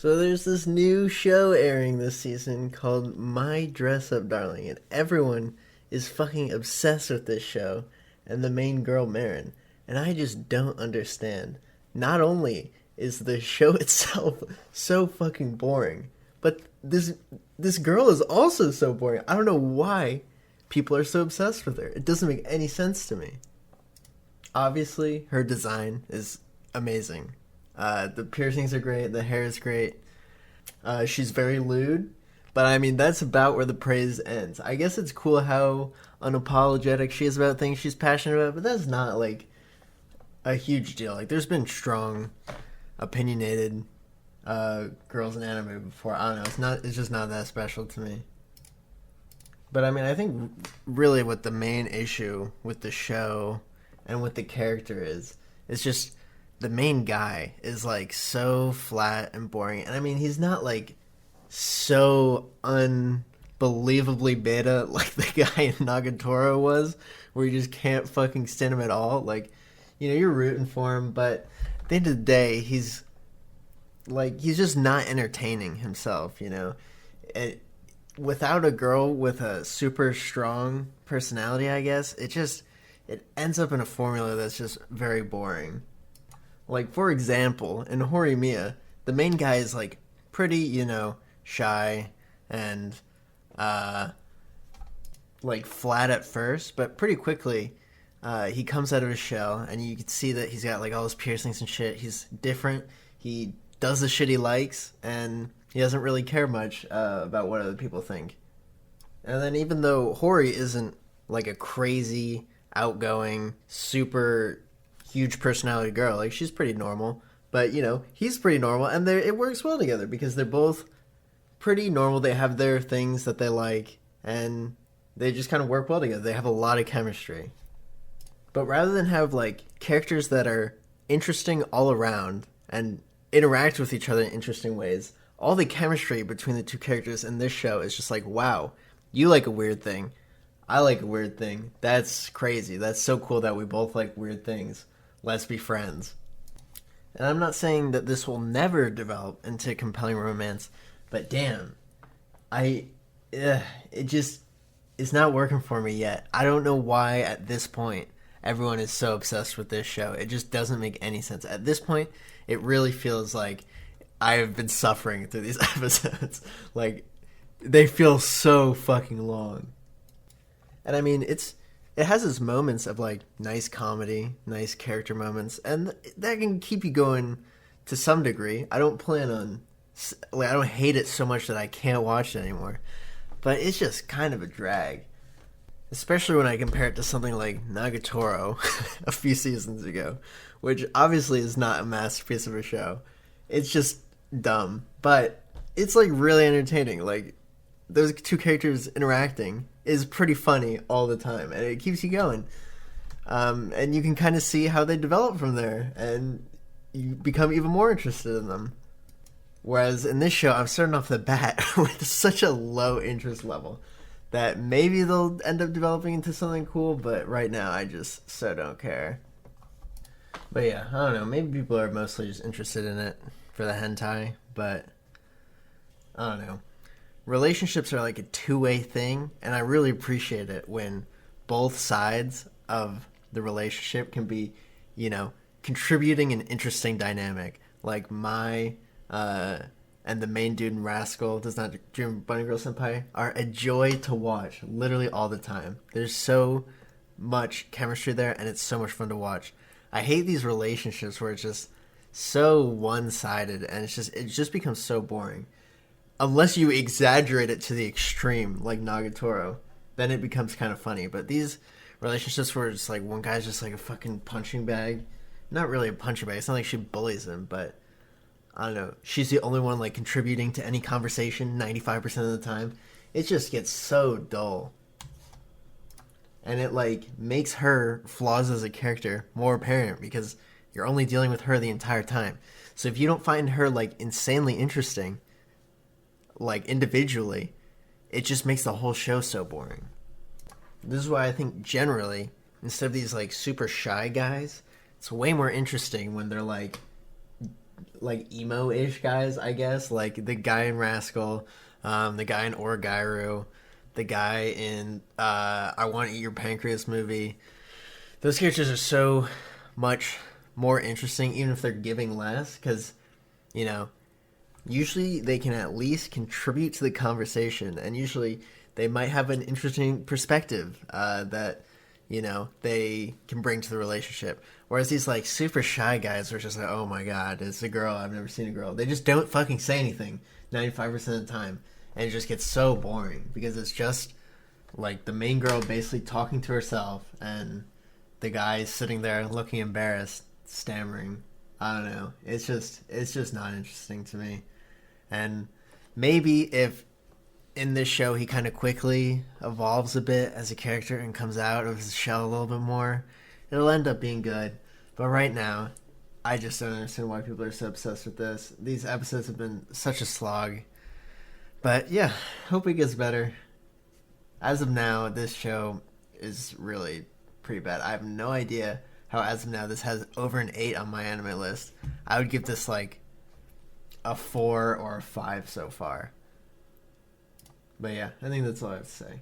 So there's this new show airing this season called My Dress Up Darling, and everyone is fucking obsessed with this show and the main girl Marin. And I just don't understand. Not only is the show itself so fucking boring, but this girl is also so boring. I don't know why people are so obsessed with her. It doesn't make any sense to me. Obviously, her design is amazing. The piercings are great. The hair is great. She's very lewd, but I mean that's about where the praise ends. I guess it's cool how unapologetic she is about things she's passionate about, but that's not like a huge deal. Like there's been strong, opinionated girls in anime before. I don't know. It's not. It's just not that special to me. But I mean, I think really what the main issue with the show and with the character is, it's just the main guy is like so flat and boring. And I mean, he's not like so unbelievably beta like the guy in Nagatoro was, where you just can't fucking stand him at all. Like, you know, you're rooting for him, but at the end of the day, he's just not entertaining himself, you know. Without a girl with a super strong personality, I guess, it ends up in a formula that's just very boring. Like, for example, in Horimiya, the main guy is, like, pretty, you know, shy and, like, flat at first, but pretty quickly, he comes out of his shell, and you can see that he's got, like, all his piercings and shit. He's different. He does the shit he likes, and he doesn't really care much about what other people think. And then even though Hori isn't, like, a crazy, outgoing, super huge personality girl, like she's pretty normal, but you know he's pretty normal, and it works well together because they're both pretty normal. They have their things that they like, and they just kind of work well together. They have a lot of chemistry. But rather than have like characters that are interesting all around and interact with each other in interesting ways, all the chemistry between the two characters in this show is just like, wow, you like a weird thing, I like a weird thing. That's crazy. That's so cool that we both like weird things. Let's be friends. And I'm not saying that this will never develop into compelling romance, but damn, it just is not working for me yet. I don't know why at this point everyone is so obsessed with this show. It just doesn't make any sense. At this point, it really feels like I have been suffering through these episodes. Like, they feel so fucking long. And I mean, it has its moments of like nice comedy, nice character moments, and that can keep you going to some degree. I don't plan on, like, I don't hate it so much that I can't watch it anymore, but it's just kind of a drag, especially when I compare it to something like Nagatoro a few seasons ago, which obviously is not a masterpiece of a show. It's just dumb, but it's like really entertaining. Like, those two characters interacting is pretty funny all the time, and it keeps you going. And you can kind of see how they develop from there, and you become even more interested in them. Whereas in this show, I'm starting off the bat with such a low interest level that maybe they'll end up developing into something cool, but right now I just so don't care. But yeah, I don't know, maybe people are mostly just interested in it for the hentai, but I don't know. Relationships are like a two-way thing, and I really appreciate it when both sides of the relationship can be, you know, contributing an interesting dynamic. Like and the main dude in Rascal Does Not Dream of Bunny Girl Senpai are a joy to watch literally all the time. There's so much chemistry there, and it's so much fun to watch. I hate these relationships where it's just so one-sided, and it just becomes so boring. Unless you exaggerate it to the extreme, like Nagatoro, then it becomes kind of funny. But these relationships where it's like one guy's just like a fucking punching bag. Not really a punching bag. It's not like she bullies him, but I don't know. She's the only one like contributing to any conversation 95% of the time. It just gets so dull. And it like makes her flaws as a character more apparent because you're only dealing with her the entire time. So if you don't find her like insanely interesting, like individually, it just makes the whole show so boring. This is why I think generally, instead of these like super shy guys, it's way more interesting when they're like like emo-ish guys, I guess. Like the guy in Rascal, the guy in Orgairu, the guy in I Want to Eat Your Pancreas movie. Those characters are so much more interesting, even if they're giving less, because you know usually they can at least contribute to the conversation, and usually they might have an interesting perspective that they can bring to the relationship. Whereas these like super shy guys are just like, oh my god, it's a girl. I've never seen a girl. They just don't fucking say anything 95% of the time, and it just gets so boring because it's just like the main girl basically talking to herself, and the guy sitting there looking embarrassed, stammering. I don't know. It's just not interesting to me. And maybe if in this show he kind of quickly evolves a bit as a character and comes out of his shell a little bit more, it'll end up being good. But right now, I just don't understand why people are so obsessed with this. These episodes have been such a slog. But yeah, hope it gets better. As of now, this show is really pretty bad. I have no idea how, as of now, this has over an 8 on my anime list. I would give this like a 4 or a 5 so far. But yeah, I think that's all I have to say.